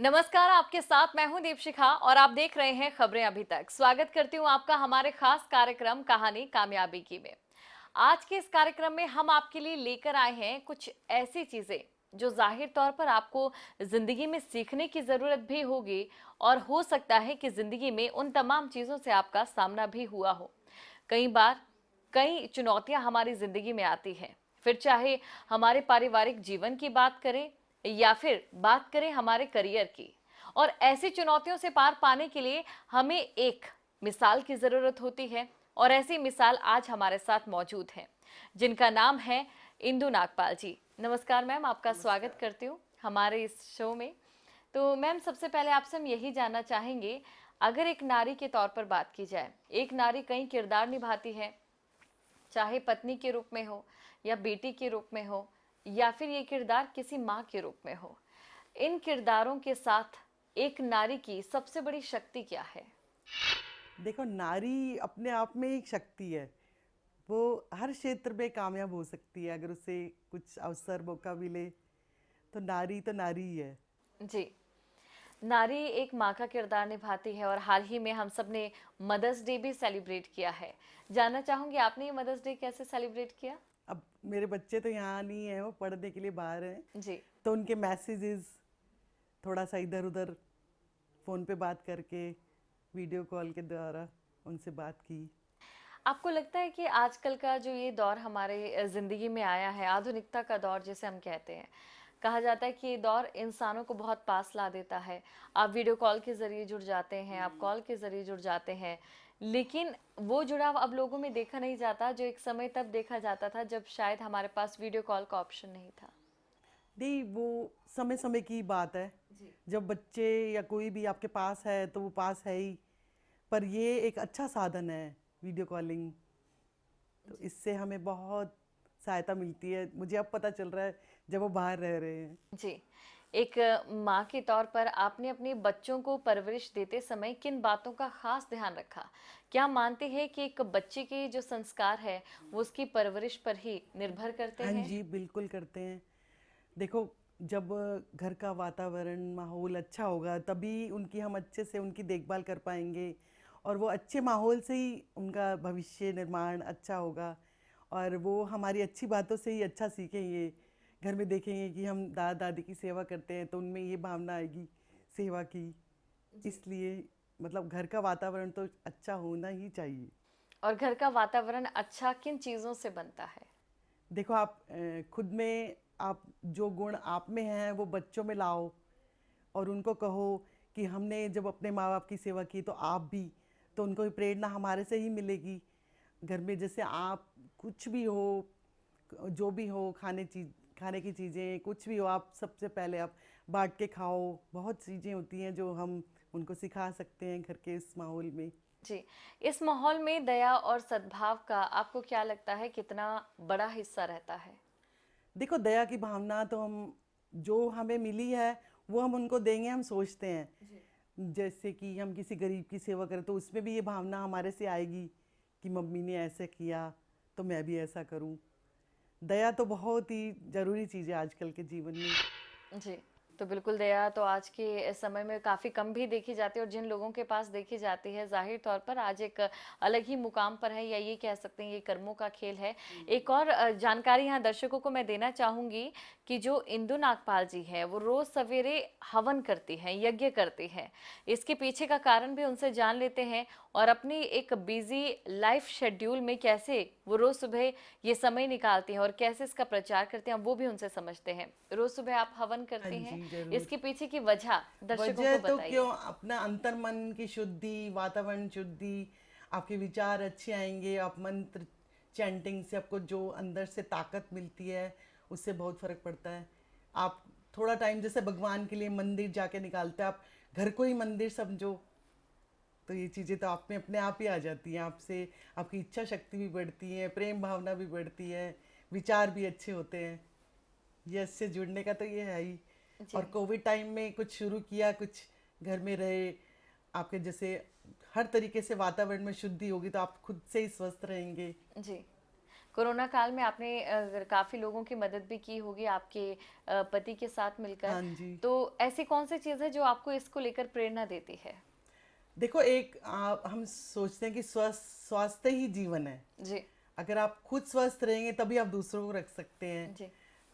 नमस्कार, आपके साथ मैं हूं दीपशिखा और आप देख रहे हैं खबरें अभी तक। स्वागत करती हूं आपका हमारे खास कार्यक्रम कहानी कामयाबी की में। आज के इस कार्यक्रम में हम आपके लिए लेकर आए हैं कुछ ऐसी चीजें जो जाहिर तौर पर आपको जिंदगी में सीखने की जरूरत भी होगी और हो सकता है कि जिंदगी में उन तमाम चीजों से आपका सामना भी हुआ हो। कई बार कई चुनौतियां हमारी जिंदगी में आती हैं, फिर चाहे हमारे पारिवारिक जीवन की बात करें या फिर बात करें हमारे करियर की। और ऐसी चुनौतियों से पार पाने के लिए हमें एक मिसाल की जरूरत होती है और ऐसी मिसाल आज हमारे साथ मौजूद है, जिनका नाम है इंदु नागपाल जी। नमस्कार मैम, आपका स्वागत करती हूँ हमारे इस शो में। तो मैम, सबसे पहले आपसे हम यही जानना चाहेंगे, अगर एक नारी के तौर पर बात की जाए, एक नारी कई किरदार निभाती है, चाहे पत्नी के रूप में हो या बेटी के रूप में हो या फिर ये किरदार किसी माँ के रूप में हो। इन किरदारों के साथ एक नारी की सबसे बड़ी शक्ति क्या है? देखो, नारी अपने आप में एक शक्ति है। वो हर क्षेत्र में कामयाब हो सकती है अगर उसे कुछ अवसर मौका मिले। तो नारी ही है। जी, नारी एक माँ का किरदार निभाती है और हाल ही में हम सब ने मदर्स डे भी सेलिब्रेट किया है। जानना चाहूंगी, आपने ये मदर्स डे कैसे सेलिब्रेट किया? अब मेरे बच्चे तो यहाँ नहीं है, वो पढ़ने के लिए बाहर हैं। जी। तो उनके मैसेजेस थोड़ा सा इधर उधर फ़ोन पे बात करके, वीडियो कॉल के द्वारा उनसे बात की। आपको लगता है कि आजकल का जो ये दौर हमारे ज़िंदगी में आया है, आधुनिकता का दौर जिसे हम कहते हैं, कहा जाता है कि ये दौर इंसानों को बहुत पास ला देता है। आप वीडियो कॉल के ज़रिए जुड़ जाते हैं, आप कॉल के ज़रिए जुड़ जाते हैं, लेकिन वो जुड़ाव अब लोगों में देखा नहीं जाता, जो एक समय तब देखा जाता था जब शायद हमारे पास वीडियो कॉल का ऑप्शन नहीं था। नहीं, वो समय समय की बात है। जी। जब बच्चे या कोई भी आपके पास है तो वो पास है ही। पर ये एक अच्छा साधन है, वीडियो कॉलिंग। तो जी। इससे हमें बहुत सहायता मिलती है। मुझे अब पता चल रहा है जब वो बाहर रह रहे हैं। जी। एक माँ के तौर पर आपने अपने बच्चों को परवरिश देते समय किन बातों का खास ध्यान रखा? क्या मानते हैं कि एक बच्चे के जो संस्कार है, वो उसकी परवरिश पर ही निर्भर करते हाँ हैं? जी, बिल्कुल करते हैं। देखो, जब घर का वातावरण माहौल अच्छा होगा तभी उनकी हम अच्छे से उनकी देखभाल कर पाएंगे। और वो अच्छे माहौल से ही उनका भविष्य निर्माण अच्छा होगा। और वो हमारी अच्छी बातों से ही अच्छा सीखेंगे। घर में देखेंगे कि हम दादा दादी की सेवा करते हैं तो उनमें ये भावना आएगी सेवा की। जी। इसलिए मतलब घर का वातावरण तो अच्छा होना ही चाहिए। और घर का वातावरण अच्छा किन चीज़ों से बनता है? देखो, आप खुद में आप जो गुण आप में हैं वो बच्चों में लाओ। और उनको कहो कि हमने जब अपने माँ बाप की सेवा की तो आप भी। तो उनको भी प्रेरणा हमारे से ही मिलेगी। घर में जैसे आप कुछ भी हो, जो भी हो, खाने की चीज़ें कुछ भी हो, आप सबसे पहले आप बांट के खाओ। बहुत चीज़ें होती हैं जो हम उनको सिखा सकते हैं घर के इस माहौल में। जी। इस माहौल में दया और सद्भाव का आपको क्या लगता है कितना बड़ा हिस्सा रहता है? देखो, दया की भावना तो हम जो हमें मिली है वो हम उनको देंगे, हम सोचते जी। हैं। जैसे कि हम किसी गरीब की सेवा करें तो उसमें भी ये भावना हमारे से आएगी कि मम्मी ने ऐसे किया तो मैं भी ऐसा करूं। दया तो बहुत ही ज़रूरी चीज़ है आजकल के जीवन में। जी, तो बिल्कुल दया तो आज के समय में काफ़ी कम भी देखी जाती है और जिन लोगों के पास देखी जाती है, ज़ाहिर तौर पर आज एक अलग ही मुकाम पर है, या ये कह सकते हैं ये कर्मों का खेल है। एक और जानकारी यहाँ दर्शकों को मैं देना चाहूँगी कि जो इंदु नागपाल जी हैं, वो रोज़ सवेरे हवन करती हैं, यज्ञ करती हैं। इसके पीछे का कारण भी उनसे जान लेते हैं और अपनी एक बिज़ी लाइफ़ शेड्यूल में कैसे वो रोज़ सुबह ये समय निकालती हैं और कैसे इसका प्रचार करते हैं, वो भी उनसे समझते हैं। रोज़ सुबह आप हवन हाँ करती हैं, जी, ज़रूर। इसके पीछे की वजह दर्शकों वजह को तो बताइए। क्यों, अपना अंतर्मन की शुद्धि, वातावरण शुद्धि। आपके विचार अच्छे आएंगे। आप मंत्र चैंटिंग से आपको जो अंदर से ताकत मिलती है उससे बहुत फर्क पड़ता है। आप थोड़ा टाइम जैसे भगवान के लिए मंदिर जाके निकालते हैं, आप घर को ही मंदिर समझो। तो ये चीज़ें तो आप में अपने आप ही आ जाती हैं। आपसे आपकी इच्छा शक्ति भी बढ़ती है, प्रेम भावना भी बढ़ती है, विचार भी अच्छे होते हैं। ये इससे जुड़ने का तो ये है ही। जी। और कोविड टाइम में कुछ शुरू किया, कुछ घर में रहे। आपके जैसे हर तरीके से वातावरण में शुद्धि होगी तो आप खुद से ही स्वस्थ रहेंगे। जी, कोरोना काल में आपने काफ़ी लोगों की मदद भी की होगी आपके पति के साथ मिलकर। हाँ जी। तो ऐसी कौन-सी चीज़ है जो आपको इसको लेकर प्रेरणा देती है? देखो एक हम सोचते हैं कि स्वास्थ्य ही जीवन है। जी, अगर आप खुद स्वस्थ रहेंगे तभी आप दूसरों को रख सकते हैं। जी,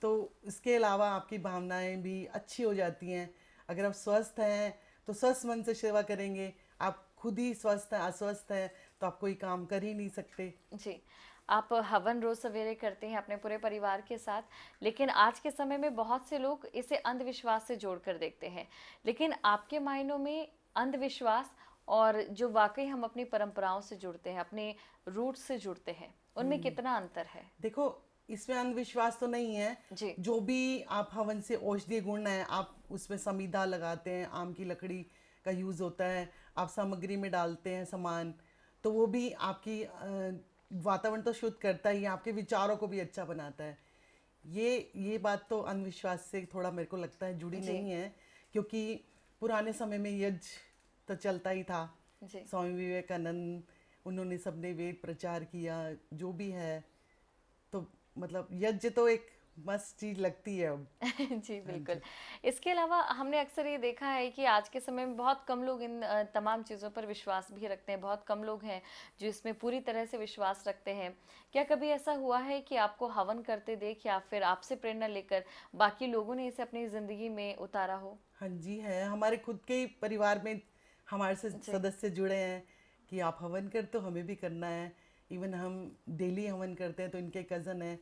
तो इसके अलावा आपकी भावनाएं भी अच्छी हो जाती हैं। अगर आप स्वस्थ हैं तो स्वस्थ मन से सेवा करेंगे। आप खुद ही स्वस्थ हैं, अस्वस्थ हैं तो आप कोई काम कर ही नहीं सकते। जी। आप हवन रोज़ सवेरे करते हैं अपने पूरे परिवार के साथ, लेकिन आज के समय में बहुत से लोग इसे अंधविश्वास से जोड़कर देखते हैं। लेकिन आपके मायनों में अंधविश्वास और जो वाक़ई हम अपनी परंपराओं से जुड़ते हैं, अपने रूट्स से जुड़ते हैं, उनमें कितना अंतर है? देखो इसमें अंधविश्वास तो नहीं है। जी, जो भी आप हवन से औषधीय गुण है, आप उसमें समीधा लगाते हैं, आम की लकड़ी का यूज़ होता है, आप सामग्री में डालते हैं सामान, तो वो भी आपकी वातावरण तो शुद्ध करता ही है, आपके विचारों को भी अच्छा बनाता है। ये बात तो अंधविश्वास से थोड़ा मेरे को लगता है जुड़ी जी, नहीं है, क्योंकि पुराने समय में यज्ञ तो चलता ही था। जी। स्वामी विवेकानंद, उन्होंने सबने वेद प्रचार किया, जो भी है। तो मतलब यज्ञ तो एक मस्त चीज लगती है अब। जी, हाँ बिल्कुल। जी। इसके अलावा हमने अक्सर ये देखा है कि आज के समय में बहुत कम लोग इन तमाम चीज़ों पर विश्वास भी रखते हैं, बहुत कम लोग हैं जो इसमें पूरी तरह से विश्वास रखते हैं। क्या कभी ऐसा हुआ है कि आपको हवन करते देख या फिर आपसे प्रेरणा लेकर बाकी लोगों ने इसे अपनी ज़िंदगी में उतारा हो? हाँ जी, है हमारे खुद के ही परिवार में हमारे से जी, सदस्य जुड़े हैं कि आप हवन कर तो हमें भी करना है। इवन हम डेली हवन करते हैं, तो इनके कज़न है,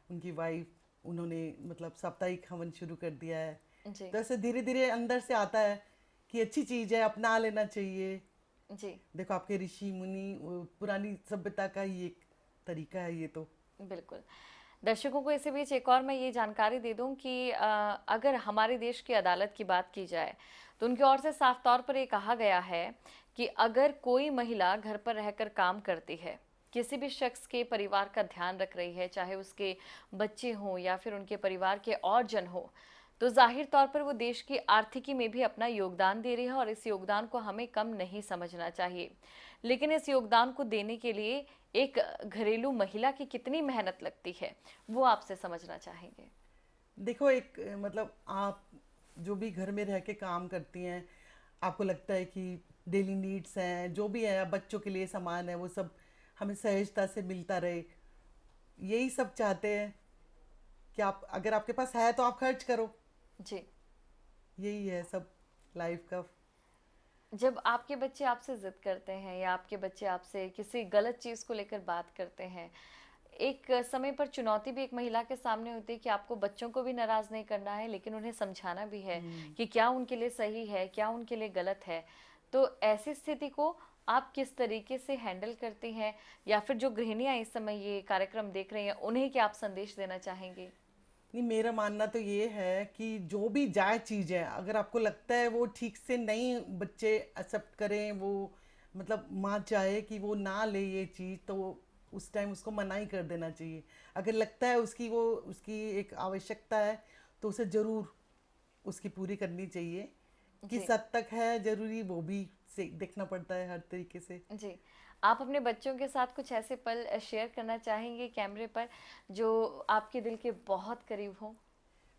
उनकी वाइफ, उन्होंने मतलब साप्ताहिक हवन शुरू कर दिया है। जी, तो ऐसे धीरे धीरे अंदर से आता है कि अच्छी चीज़ है, अपना लेना चाहिए। जी। देखो आपके ऋषि मुनि, वो पुरानी सभ्यता का ही एक तरीका है ये तो। बिल्कुल। दर्शकों को इसी बीच एक और मैं ये जानकारी दे दूँ कि अगर हमारे देश की अदालत की बात की जाए, तो उनकी ओर से साफ तौर पर ये कहा गया है कि अगर कोई महिला घर पर रहकर काम करती है, किसी भी शख्स के परिवार का ध्यान रख रही है, चाहे उसके बच्चे हों या फिर उनके परिवार के और जन हों, तो ज़ाहिर तौर पर वो देश की आर्थिकी में भी अपना योगदान दे रही है और इस योगदान को हमें कम नहीं समझना चाहिए। लेकिन इस योगदान को देने के लिए एक घरेलू महिला की कितनी मेहनत लगती है, वो आपसे समझना चाहेंगे। देखो एक मतलब आप जो भी घर में रह के काम करती हैं, आपको लगता है कि डेली नीड्स हैं, जो भी है बच्चों के लिए सामान है, वो सब हमें सहजता से मिलता रहे। यही सब चाहते हैं कि आप अगर आपके पास है तो आप खर्च करो। जी। यही है सब लाइफ का। जब आपके बच्चे आपसे ज़िद करते हैं या आपके बच्चे आपसे किसी गलत चीज़ को लेकर बात करते हैं, एक समय पर चुनौती भी एक महिला के सामने होती है कि आपको बच्चों को भी नाराज़ नहीं करना है, लेकिन उन्हें समझाना भी है कि क्या उनके लिए सही है, क्या उनके लिए गलत है। तो ऐसी स्थिति को आप किस तरीके से हैंडल करती हैं? या फिर जो गृहिणियाँ इस समय ये कार्यक्रम देख रही हैं, उन्हें क्या आप संदेश देना चाहेंगी? नहीं, मेरा मानना तो ये है कि जो भी जायज़ चीज़ है, अगर आपको लगता है वो ठीक से नहीं बच्चे एक्सेप्ट करें, वो मतलब माँ चाहे कि वो ना ले ये चीज़, तो उस टाइम उसको मना ही कर देना चाहिए। अगर लगता है उसकी एक आवश्यकता है तो उसे ज़रूर उसकी पूरी करनी चाहिए। जी। किस हद तक है ज़रूरी वो भी से देखना पड़ता है हर तरीके से। जी। आप अपने बच्चों के साथ कुछ ऐसे पल शेयर करना चाहेंगे कैमरे पर जो आपके दिल के बहुत करीब हों?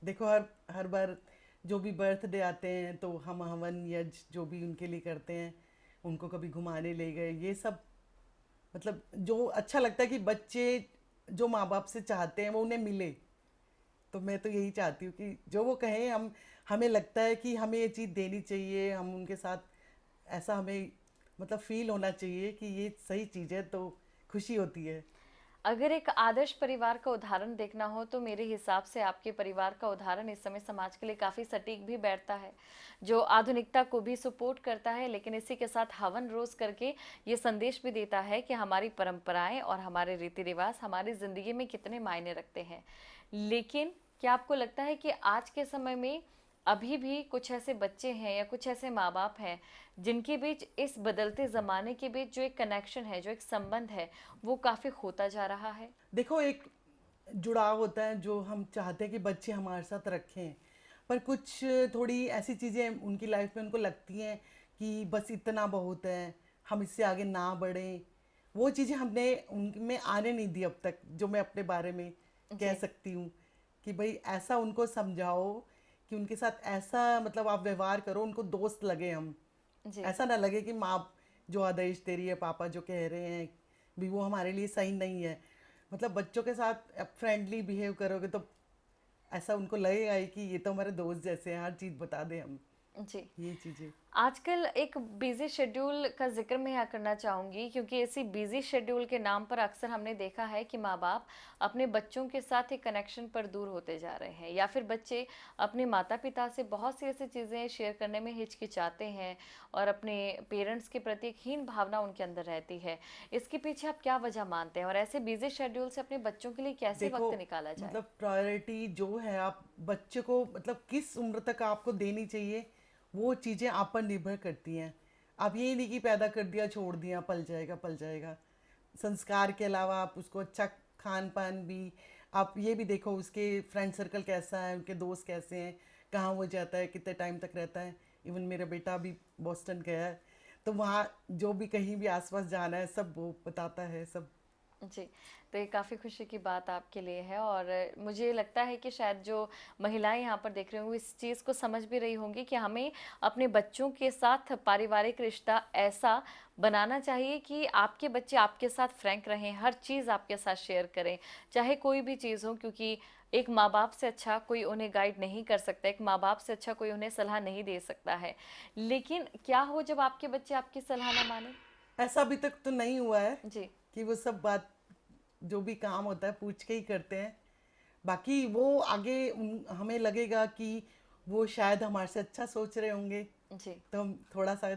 देखो हर हर बार जो भी बर्थडे आते हैं तो हम हवन यज्ञ जो भी उनके लिए करते हैं, उनको कभी घुमाने ले गए, ये सब मतलब जो अच्छा लगता है कि बच्चे जो माँ बाप से चाहते हैं वो उन्हें मिले। तो मैं तो यही चाहती हूँ कि जो वो कहें, हम हमें लगता है कि हमें ये चीज़ देनी चाहिए, हम उनके साथ ऐसा हमें मतलब फील होना चाहिए कि ये सही चीज़ है, तो खुशी होती है। अगर एक आदर्श परिवार का उदाहरण देखना हो तो मेरे हिसाब से आपके परिवार का उदाहरण इस समय समाज के लिए काफ़ी सटीक भी बैठता है, जो आधुनिकता को भी सपोर्ट करता है, लेकिन इसी के साथ हवन रोज़ करके ये संदेश भी देता है कि हमारी परंपराएं और हमारे रीति रिवाज हमारी ज़िंदगी में कितने मायने रखते हैं। लेकिन क्या आपको लगता है कि आज के समय में अभी भी कुछ ऐसे बच्चे हैं या कुछ ऐसे माँ बाप हैं जिनके बीच इस बदलते ज़माने के बीच जो एक कनेक्शन है, जो एक संबंध है, वो काफ़ी खोता जा रहा है? देखो एक जुड़ाव होता है जो हम चाहते हैं कि बच्चे हमारे साथ रखें, पर कुछ थोड़ी ऐसी चीज़ें उनकी लाइफ में उनको लगती हैं कि बस इतना बहुत है, हम इससे आगे ना बढ़ें। वो चीज़ें हमने उनमें आने नहीं दी अब तक, जो मैं अपने बारे में कह जी सकती हूँ कि भाई ऐसा उनको समझाओ कि उनके साथ ऐसा मतलब आप व्यवहार करो, उनको दोस्त लगे हम। जी ऐसा ना लगे कि माँ जो आदेश दे रही है, पापा जो कह रहे हैं भी वो हमारे लिए सही नहीं है। मतलब बच्चों के साथ फ्रेंडली बिहेव करोगे तो ऐसा उनको लगेगा ही कि ये तो हमारे दोस्त जैसे हैं, हर चीज़ बता दें हम, जी। ये चीज़ें। आजकल एक बिजी शेड्यूल का जिक्र मैं यहाँ करना चाहूँगी, क्योंकि इसी बिजी शेड्यूल के नाम पर अक्सर हमने देखा है कि माँ बाप अपने बच्चों के साथ एक कनेक्शन पर दूर होते जा रहे हैं, या फिर बच्चे अपने माता पिता से बहुत सी ऐसी चीज़ें शेयर करने में हिचकिचाते हैं और अपने पेरेंट्स के प्रति एक हीन भावना उनके अंदर रहती है। इसके पीछे आप क्या वजह मानते हैं, और ऐसे बिजी शेड्यूल से अपने बच्चों के लिए कैसे देखो, वक्त निकाला जाए? मतलब प्रायोरिटी जो है आप बच्चे को मतलब किस उम्र तक आपको देनी चाहिए, वो चीज़ें आप पर निर्भर करती हैं। आप ये नहीं कि पैदा कर दिया छोड़ दिया पल जाएगा पल जाएगा। संस्कार के अलावा आप उसको अच्छा खान पान भी, आप ये भी देखो उसके फ्रेंड सर्कल कैसा है, उनके दोस्त कैसे हैं, कहाँ वो जाता है, कितने टाइम तक रहता है। इवन मेरा बेटा अभी बॉस्टन गया है, तो वहाँ जो भी कहीं भी आसपास जाना है सब वो बताता है सब। जी, तो ये काफ़ी खुशी की बात आपके लिए है, और मुझे लगता है कि शायद जो महिलाएँ यहाँ पर देख रही होंगी इस चीज़ को समझ भी रही होंगी कि हमें अपने बच्चों के साथ पारिवारिक रिश्ता ऐसा बनाना चाहिए कि आपके बच्चे आपके साथ फ्रैंक रहें, हर चीज़ आपके साथ शेयर करें, चाहे कोई भी चीज़ हो, क्योंकि एक माँ-बाप से अच्छा कोई उन्हें गाइड नहीं कर सकता, एक माँ-बाप से अच्छा कोई उन्हें सलाह नहीं दे सकता है। लेकिन क्या हो जब आपके बच्चे आपकी सलाह ना मानें? ऐसा अभी तक तो नहीं हुआ है जी, कि वो सब बात जो भी काम होता है पूछ के ही करते हैं। बाकी वो आगे हमें लगेगा कि वो शायद हमारे से अच्छा सोच रहे होंगे, जी। तो हम थोड़ा सा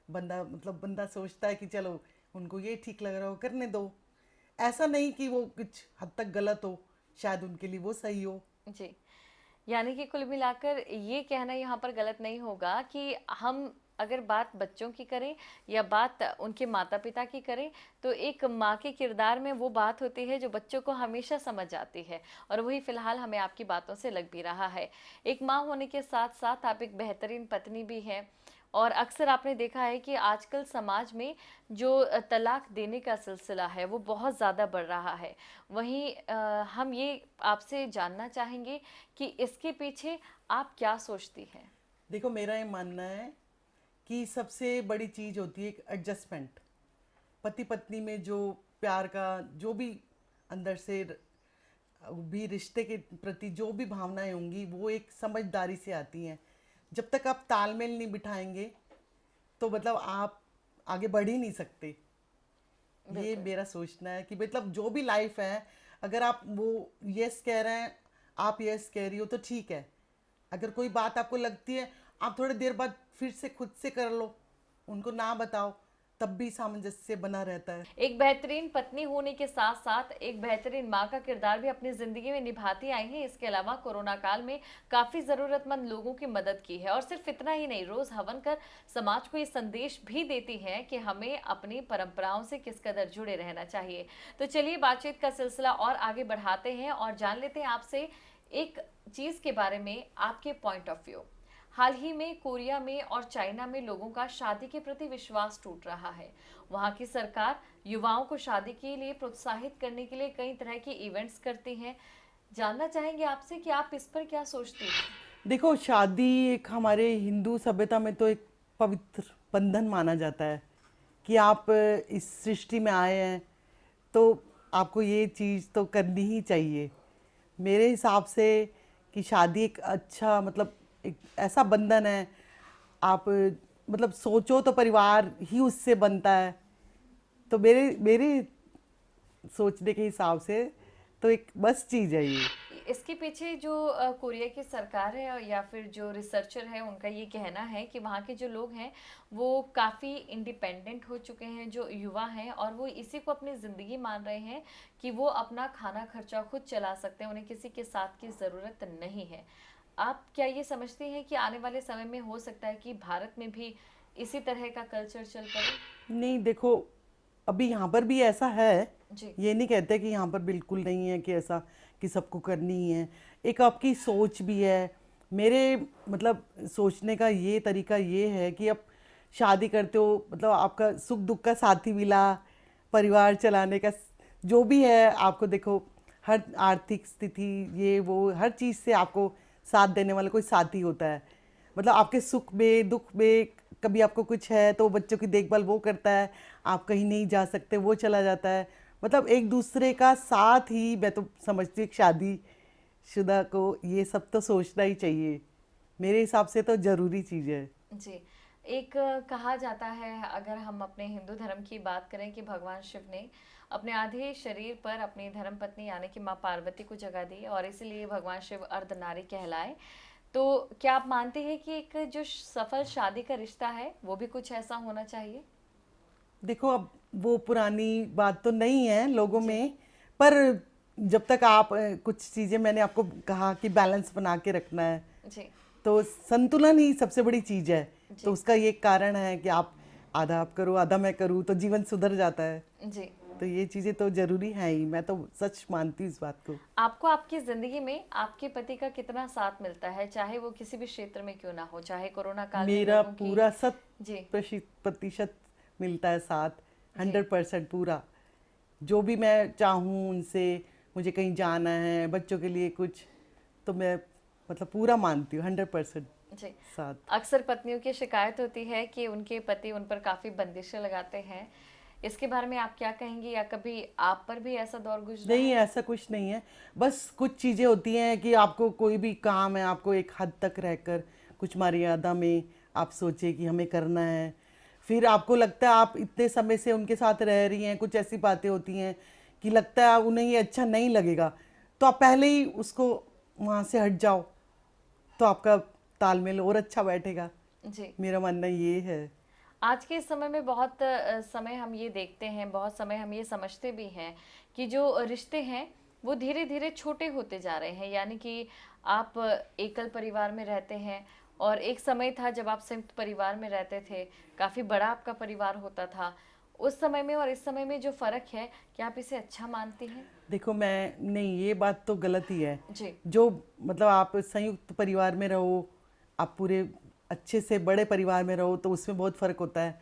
बंदा सोचता है कि चलो उनको ये ठीक लग रहा हो करने दो। ऐसा नहीं कि वो कुछ हद तक गलत हो, शायद उनके लिए वो सही हो। जी। यानी कि कुल मिलाकर ये कहना यहाँ पर गलत नहीं होगा कि हम अगर बात बच्चों की करें या बात उनके माता-पिता की करें, तो एक माँ के किरदार में वो बात होती है जो बच्चों को हमेशा समझ आती है, और वही फ़िलहाल हमें आपकी बातों से लग भी रहा है। एक माँ होने के साथ-साथ आप एक बेहतरीन पत्नी भी हैं, और अक्सर आपने देखा है कि आजकल समाज में जो तलाक देने का सिलसिला है वो बहुत ज़्यादा बढ़ रहा है। वहीं हम ये आपसे जानना चाहेंगे कि इसके पीछे आप क्या सोचती हैं? देखो, मेरा ये मानना है कि सबसे बड़ी चीज़ होती है एक एडजस्टमेंट। पति पत्नी में जो प्यार का जो भी अंदर से भी रिश्ते के प्रति जो भी भावनाएं होंगी वो एक समझदारी से आती हैं। जब तक आप तालमेल नहीं बिठाएंगे तो मतलब आप आगे बढ़ ही नहीं सकते। ये बिल्कुल। मेरा सोचना है कि मतलब जो भी लाइफ है, अगर आप वो यस कह रहे हैं, आप यस कह रही हो तो ठीक है। अगर कोई बात आपको लगती है, आप थोड़ी देर बाद फिर से खुद से कर लो, उनको ना बताओ, तब भी सामंजस्य बना रहता है। एक बेहतरीन पत्नी होने के साथ-साथ एक बेहतरीन माँ का किरदार भी अपनी ज़िंदगी में निभाती आई हैं। इसके अलावा कोरोना काल में काफ़ी ज़रूरतमंद लोगों की मदद की है, और सिर्फ इतना ही नहीं, रोज़ हवन कर समाज को ये संदेश भी देती हैं कि हमें अपनी परंपराओं से किस कदर जुड़े रहना चाहिए। तो चलिए बातचीत का सिलसिला और आगे बढ़ाते हैं और जान लेते हैं आपसे एक चीज़ के बारे में, आपके पॉइंट ऑफ व्यू। हाल ही में कोरिया में और चाइना में लोगों का शादी के प्रति विश्वास टूट रहा है। वहां की सरकार युवाओं को शादी के लिए प्रोत्साहित करने के लिए कई तरह के इवेंट्स करती है। जानना चाहेंगे आपसे कि आप इस पर क्या सोचती हैं? देखो, शादी एक हमारे हिंदू सभ्यता में तो एक पवित्र बंधन माना जाता है कि आप इस सृष्टि में आए हैं तो आपको ये चीज़ तो करनी ही चाहिए। मेरे हिसाब से कि शादी एक अच्छा मतलब एक ऐसा बंधन है, आप मतलब सोचो तो परिवार ही उससे बनता है। तो मेरे मेरे सोचने के हिसाब से तो एक बस चीज़ है ये। इसके पीछे जो कोरिया की सरकार है या फिर जो रिसर्चर है उनका ये कहना है कि वहाँ के जो लोग हैं वो काफ़ी इंडिपेंडेंट हो चुके हैं, जो युवा हैं, और वो इसी को अपनी ज़िंदगी मान रहे हैं कि वो अपना खाना खर्चा खुद चला सकते हैं, उन्हें किसी के साथ की ज़रूरत नहीं है। आप क्या ये समझती हैं कि आने वाले समय में हो सकता है कि भारत में भी इसी तरह का कल्चर चल पड़े? नहीं, देखो, अभी यहाँ पर भी ऐसा है। जी ये नहीं कहते कि यहाँ पर बिल्कुल नहीं है कि ऐसा कि सबको करनी ही है। एक आपकी सोच भी है। मेरे मतलब सोचने का ये तरीका ये है कि अब शादी करते हो मतलब आपका सुख दुख का साथी मिला, परिवार चलाने का जो भी है, आपको देखो हर आर्थिक स्थिति ये वो हर चीज़ से आपको साथ देने वाला कोई साथी होता है। मतलब आपके सुख में दुख में कभी आपको कुछ है तो बच्चों की देखभाल वो करता है, आप कहीं नहीं जा सकते वो चला जाता है। मतलब एक दूसरे का साथ ही, मैं तो समझती हूँ कि शादीशुदा को ये सब तो सोचना ही चाहिए। मेरे हिसाब से तो ज़रूरी चीज़ है। जी। एक कहा जाता है, अगर हम अपने हिंदू धर्म की बात करें, कि भगवान शिव ने अपने आधे शरीर पर अपनी धर्मपत्नी यानी कि माँ पार्वती को जगह दी और इसीलिए भगवान शिव अर्धनारी कहलाए। तो क्या आप मानते हैं कि एक जो सफल शादी का रिश्ता है वो भी कुछ ऐसा होना चाहिए? देखो अब वो पुरानी बात तो नहीं है लोगों जी। में, पर जब तक आप कुछ चीज़ें मैंने आपको कहा कि बैलेंस बना के रखना है, जी। तो संतुलन ही सबसे बड़ी चीज़ है। तो जी। उसका ये कारण है कि आप आधा आप करो आधा मैं करूँ तो जीवन सुधर जाता है। जी। तो ये चीज़ें तो ज़रूरी हैं ही, मैं तो सच मानती हूँ इस बात को। आपको आपकी जिंदगी में आपके पति का कितना साथ मिलता है, चाहे वो किसी भी क्षेत्र में क्यों ना हो, चाहे कोरोना काल में मेरा लोगों की। पूरा जी। 100% मिलता है साथ, जी। 100% पूरा। जो भी मैं चाहूँ उनसे, मुझे कहीं जाना है बच्चों के लिए कुछ, तो मैं मतलब पूरा मानती हूँ 100% जी। साथ। अक्सर पत्नियों की शिकायत होती है कि उनके पति उन पर काफी बंदिशें लगाते हैं। इसके बारे में आप क्या कहेंगी, या कभी आप पर भी ऐसा दौर गुजरा नहीं, है? ऐसा कुछ नहीं है। बस कुछ चीज़ें होती हैं कि आपको कोई भी काम है, आपको एक हद तक रहकर कुछ मर्यादा में आप सोचिए कि हमें करना है। फिर आपको लगता है आप इतने समय से उनके साथ रह रही हैं, कुछ ऐसी बातें होती हैं कि लगता है उन्हें ये अच्छा नहीं लगेगा, तो आप पहले ही उसको वहाँ से हट जाओ, तो आपका तालमेल और अच्छा बैठेगा। जी। मेरा मानना ये है। आज के समय में बहुत समय हम ये देखते हैं, बहुत समय हम ये समझते भी हैं कि जो रिश्ते हैं वो धीरे धीरे छोटे होते जा रहे हैं। यानी कि आप एकल परिवार में रहते हैं, और एक समय था जब आप संयुक्त परिवार में रहते थे, काफ़ी बड़ा आपका परिवार होता था। उस समय में और इस समय में जो फ़र्क है, क्या आप इसे अच्छा मानती हैं? देखो मैं नहीं, ये बात तो गलत ही है। जी। जो मतलब आप संयुक्त परिवार में रहो, आप पूरे अच्छे से बड़े परिवार में रहो, तो उसमें बहुत फ़र्क होता है।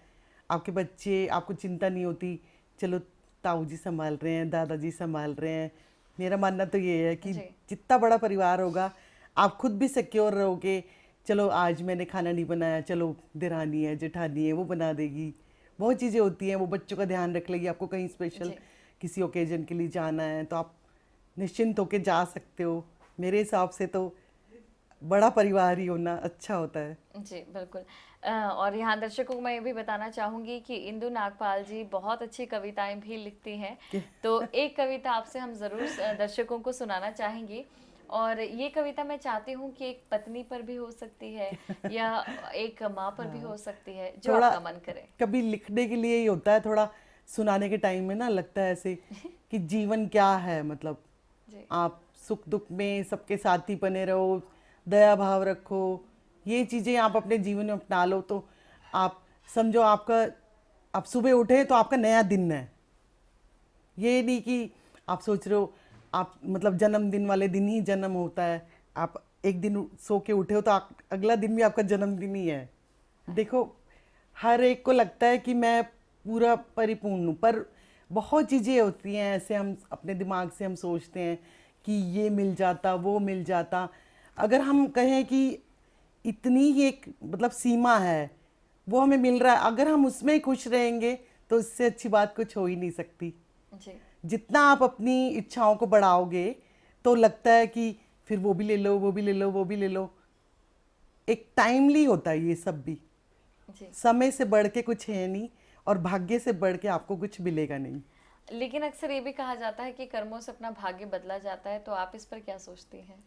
आपके बच्चे, आपको चिंता नहीं होती, चलो ताऊ जी संभाल रहे हैं, दादाजी संभाल रहे हैं। मेरा मानना तो ये है कि जी। जितना बड़ा परिवार होगा, आप खुद भी सिक्योर रहोगे। चलो आज मैंने खाना नहीं बनाया, चलो दिरानी है जेठानी है वो बना देगी। बहुत चीज़ें होती हैं, वो बच्चों का ध्यान रख लेगी। आपको कहीं स्पेशल जी। किसी ओकेजन के लिए जाना है तो आप निश्चिंत होके जा सकते हो। मेरे हिसाब से तो बड़ा परिवार ही होना अच्छा होता है। जी, बिल्कुल। और यहाँ दर्शकों को मैं ये भी बताना चाहूँगी कि इंदु नागपाल जी बहुत अच्छी कविताएँ भी लिखती हैं। कि तो एक कविता आपसे हम ज़रूर दर्शकों को सुनाना चाहेंगे। और ये कविता मैं चाहती हूँ कि एक पत्नी पर भी हो सकती है, या एक माँ पर भी हाँ, हो सकती है, जो थोड़ा आपका मन करे। कभी लिखने के लिए ही होता है, थोड़ा सुनाने के टाइम में ना लगता है ऐसे कि जीवन क्या है। मतलब जी। आप सुख दुख में सबके साथ ही बने रहो, दया भाव रखो, ये चीज़ें आप अपने जीवन में अपना लो तो आप समझो आपका, आप सुबह उठे तो आपका नया दिन है। ये नहीं कि आप सोच रहे हो आप मतलब जन्मदिन वाले दिन ही जन्म होता है, आप एक दिन सो के उठे हो तो अगला दिन भी आपका जन्मदिन ही है। देखो हर एक को लगता है कि मैं पूरा परिपूर्ण हूँ, पर बहुत चीज़ें होती हैं ऐसे, हम अपने दिमाग से हम सोचते हैं कि ये मिल जाता वो मिल जाता। अगर हम कहें कि इतनी ही एक मतलब सीमा है, वो हमें मिल रहा है, अगर हम उसमें ही खुश रहेंगे तो इससे अच्छी बात कुछ हो ही नहीं सकती। जी। जितना आप अपनी इच्छाओं को बढ़ाओगे तो लगता है कि फिर वो भी ले लो वो भी ले लो वो भी ले लो। एक टाइमली होता है ये सब भी, जी। समय से बढ़ के कुछ है नहीं, और भाग्य से बढ़ के आपको कुछ मिलेगा नहीं। लेकिन अक्सर ये भी कहा जाता है कि कर्मों से अपना भाग्य बदला जाता है, तो आप इस पर क्या सोचती हैं?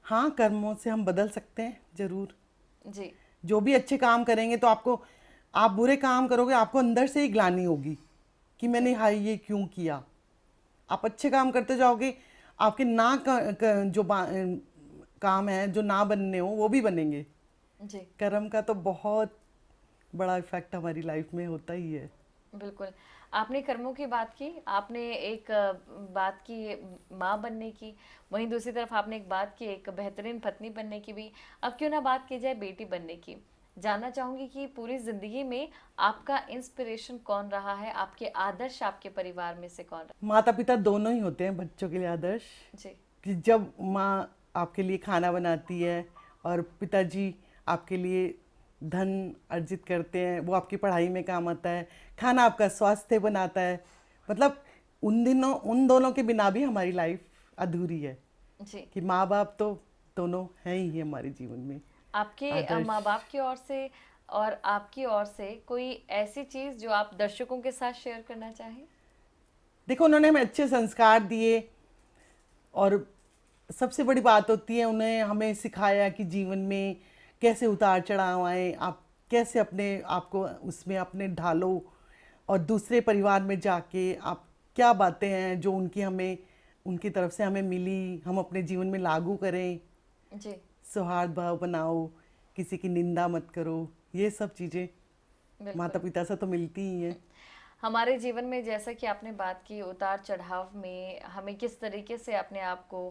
हाँ, कर्मों से हम बदल सकते हैं जरूर। जी। जो भी अच्छे काम करेंगे तो आपको, आप बुरे काम करोगे आपको अंदर से ही ग्लानि होगी कि जी। मैंने हाय ये क्यों किया। आप अच्छे काम करते जाओगे, आपके ना जो काम है जो ना बनने हो वो भी बनेंगे। जी। कर्म का तो बहुत बड़ा इफेक्ट हमारी लाइफ में होता ही है। बिल्कुल। आपने कर्मों की बात की, आपने एक बात की माँ बनने की, वहीं दूसरी तरफ आपने एक बात की एक बेहतरीन पत्नी बनने की भी। अब क्यों ना बात की जाए बेटी बनने की। जानना चाहूंगी कि पूरी जिंदगी में आपका इंस्पिरेशन कौन रहा है, आपके आदर्श आपके परिवार में से कौन रहा? माता पिता दोनों ही होते हैं बच्चों के लिए आदर्श। जी। कि जब माँ आपके लिए खाना बनाती है और पिताजी आपके लिए धन अर्जित करते हैं, वो आपकी पढ़ाई में काम आता है, खाना आपका स्वास्थ्य बनाता है, मतलब उन दोनों के बिना भी हमारी लाइफ अधूरी है। जी। कि माँ बाप तो दोनों हैं ही हमारे जीवन में आपके आदर्श। माँ बाप की ओर से और आपकी ओर से कोई ऐसी चीज जो आप दर्शकों के साथ शेयर करना चाहें? देखो, उन्होंने हमें अच्छे संस्कार दिए और सबसे बड़ी बात होती है उन्हें हमें सिखाया कि जीवन में कैसे उतार चढ़ाव आए, आप कैसे अपने आप को उसमें अपने ढालो और दूसरे परिवार में जाके आप क्या बातें हैं जो उनकी तरफ से हमें मिली, हम अपने जीवन में लागू करें। जी। सौहार्द भाव बनाओ, किसी की निंदा मत करो, ये सब चीज़ें बिल्कुल। माता पिता से तो मिलती ही हैं। हमारे जीवन में जैसा कि आपने बात की उतार चढ़ाव में हमें किस तरीके से अपने आप को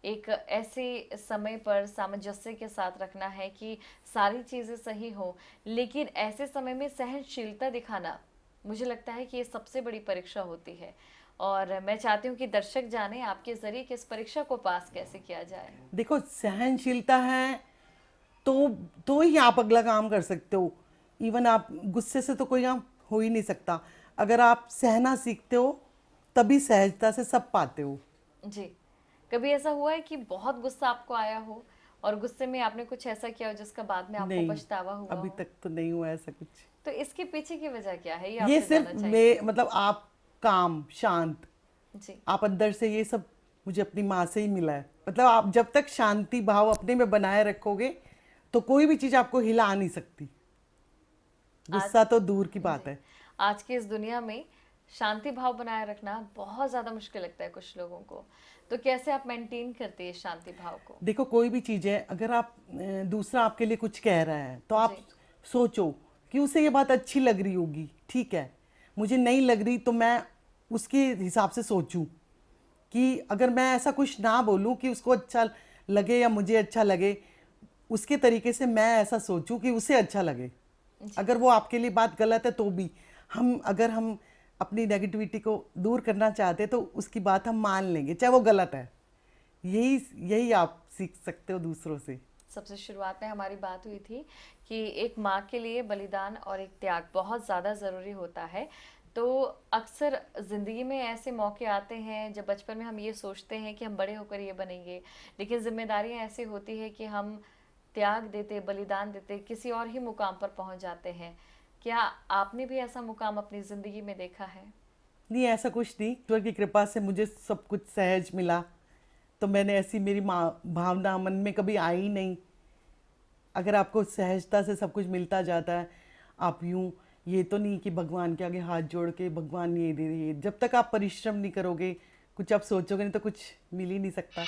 एक ऐसे समय पर सामंजस्य के साथ रखना है कि सारी चीज़ें सही हो, लेकिन ऐसे समय में सहनशीलता दिखाना मुझे लगता है कि ये सबसे बड़ी परीक्षा होती है। और मैं चाहती हूँ कि दर्शक जाने आपके ज़रिए कि इस परीक्षा को पास कैसे किया जाए। देखो, सहनशीलता है तो ही आप अगला काम कर सकते हो। इवन आप गुस्से से तो कोई काम हो ही नहीं सकता। अगर आप सहना सीखते हो तभी सहजता से सब पाते हो। जी। कभी ऐसा हुआ है कि बहुत गुस्सा आपको आया हो और गुस्से में आपने कुछ ऐसा किया हो जिसका बाद में आपको नहीं, पछतावा हुआ अभी हो? तक तो नहीं हुआ ऐसा कुछ। तो इसके पीछे की वजह क्या है, ये ये आपसे सिर्फ जानना चाहिए। मतलब आप काम शांत, जी। आप अंदर से, ये सब मुझे अपनी माँ से ही मिला है। मतलब आप जब तक शांति भाव अपने में बनाए रखोगे तो कोई भी चीज़ आपको हिला नहीं सकती। गुस्सा तो दूर की बात जी। है। आज की इस दुनिया में शांति भाव बनाए रखना बहुत ज़्यादा मुश्किल लगता है कुछ लोगों को। तो कैसे आप मेंटेन करते हैं शांति भाव को? देखो, कोई भी चीज़ है, अगर आप दूसरा आपके लिए कुछ कह रहा है तो आप जी। सोचो कि उसे ये बात अच्छी लग रही होगी, ठीक है, मुझे नहीं लग रही, तो मैं उसके हिसाब से सोचूं कि अगर मैं ऐसा कुछ ना बोलूं कि उसको अच्छा लगे या मुझे अच्छा लगे, उसके तरीके से मैं ऐसा सोचूं कि उसे अच्छा लगे। अगर वो आपके लिए बात गलत है तो भी अगर हम अपनी नेगेटिविटी को दूर करना चाहते हैं तो उसकी बात हम मान लेंगे चाहे वो गलत है। यही आप सीख सकते हो दूसरों से। सबसे शुरुआत में हमारी बात हुई थी कि एक माँ के लिए बलिदान और एक त्याग बहुत ज़्यादा ज़रूरी होता है। तो अक्सर ज़िंदगी में ऐसे मौके आते हैं जब बचपन में हम ये सोचते हैं कि हम बड़े होकर ये बनेंगे, लेकिन जिम्मेदारियाँ ऐसी होती है कि हम त्याग देते, बलिदान देते, किसी और ही मुकाम पर पहुँच जाते हैं। क्या आपने भी ऐसा मुकाम अपनी ज़िंदगी में देखा है? नहीं, ऐसा कुछ नहीं। ईश्वर की कृपा से मुझे सब कुछ सहज मिला, तो मैंने ऐसी मेरी भावना मन में कभी आई ही नहीं। अगर आपको सहजता से सब कुछ मिलता जाता है, आप यूं, ये तो नहीं कि भगवान के आगे हाथ जोड़ के भगवान ये दे दे, जब तक आप परिश्रम नहीं करोगे, कुछ आप सोचोगे नहीं, तो कुछ मिल ही नहीं सकता।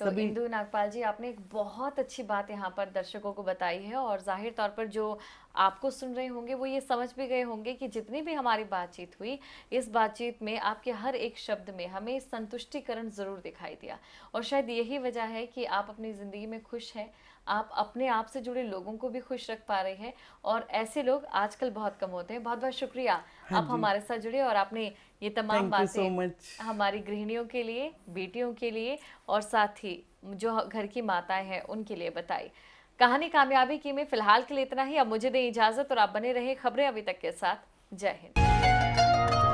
तो इंदु नागपाल जी, आपने एक बहुत अच्छी बात यहाँ पर दर्शकों को बताई है और जाहिर तौर पर जो आपको सुन रहे होंगे वो ये समझ भी गए होंगे कि जितनी भी हमारी बातचीत हुई, इस बातचीत में आपके हर एक शब्द में हमें संतुष्टिकरण ज़रूर दिखाई दिया। और शायद यही वजह है कि आप अपनी ज़िंदगी में खुश हैं, आप अपने आप से जुड़े लोगों को भी खुश रख पा रहे हैं और ऐसे लोग आजकल बहुत कम होते हैं। बहुत बहुत शुक्रिया, आप हमारे साथ जुड़े और आपने ये तमाम थैंक यू सो बातें मच। हमारी गृहिणियों के लिए, बेटियों के लिए और साथ ही जो घर की माताएं हैं उनके लिए बताई। कहानी कामयाबी की में फिलहाल के लिए इतना ही। अब मुझे दें इजाजत और आप बने रहे खबरें अभी तक के साथ। जय हिंद।